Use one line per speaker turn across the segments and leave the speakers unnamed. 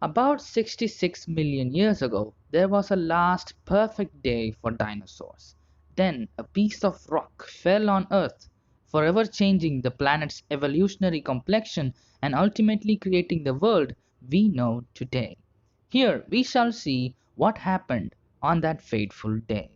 About 66 million years ago, there was a last perfect day for dinosaurs. Then a piece of rock fell on Earth, forever changing the planet's evolutionary complexion and ultimately creating the world we know today. Here we shall see what happened on that fateful day.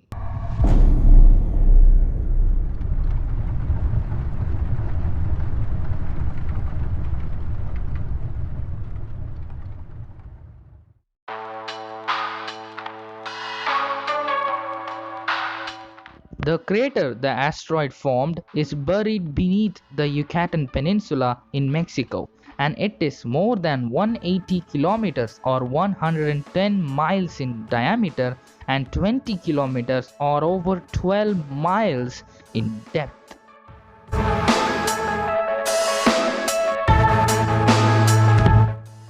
The crater the asteroid formed is buried beneath the Yucatán Peninsula in Mexico, and it is more than 180 kilometers or 110 miles in diameter and 20 kilometers or over 12 miles in depth.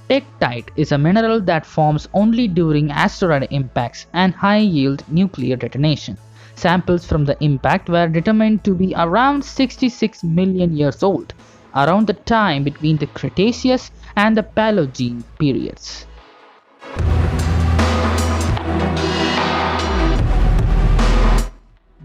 Tektite is a mineral that forms only during asteroid impacts and high-yield nuclear detonation. Samples from the impact were determined to be around 66 million years old, around the time between the Cretaceous and the Paleogene periods.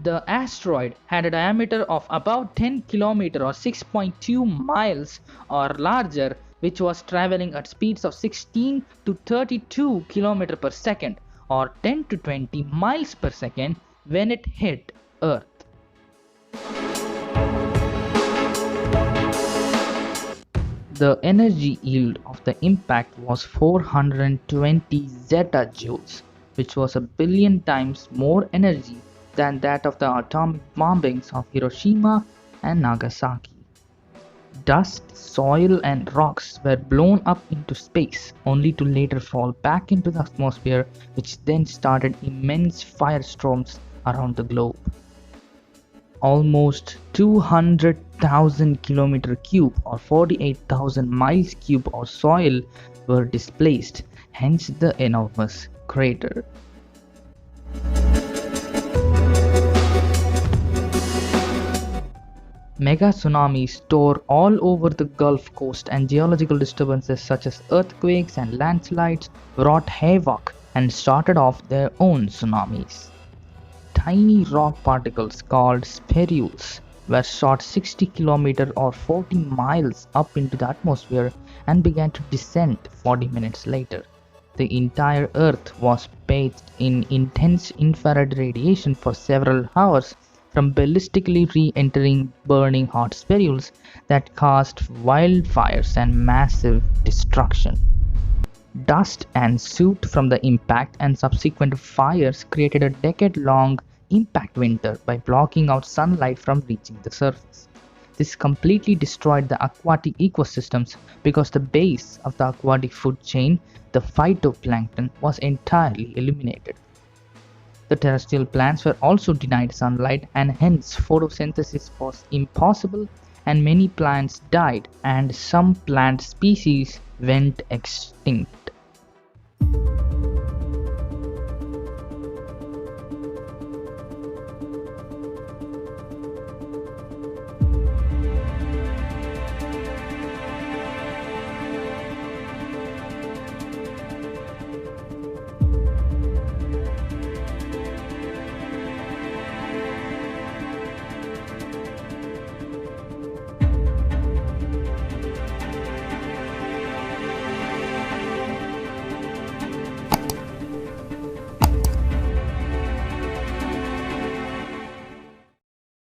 The asteroid had a diameter of about 10 km or 6.2 miles or larger, which was traveling at speeds of 16 to 32 km per second or 10 to 20 miles per second when it hit Earth. The energy yield of the impact was 420 zetajoules, which was a billion times more energy than that of the atomic bombings of Hiroshima and Nagasaki. Dust, soil, and rocks were blown up into space, only to later fall back into the atmosphere, which then started immense firestorms around the globe. Almost 200,000 km³ or 48,000 miles cube of soil were displaced, hence the enormous crater. Mega tsunamis tore all over the Gulf Coast, and geological disturbances such as earthquakes and landslides wrought havoc and started off their own tsunamis. Tiny rock particles called spherules were shot 60 km or 40 miles up into the atmosphere and began to descend 40 minutes later. The entire Earth was bathed in intense infrared radiation for several hours from ballistically re-entering burning hot spherules that caused wildfires and massive destruction. Dust and soot from the impact and subsequent fires created a decade-long impact winter by blocking out sunlight from reaching the surface. This completely destroyed the aquatic ecosystems because the base of the aquatic food chain, the phytoplankton, was entirely eliminated. The terrestrial plants were also denied sunlight, and hence photosynthesis was impossible, and many plants died and some plant species went extinct.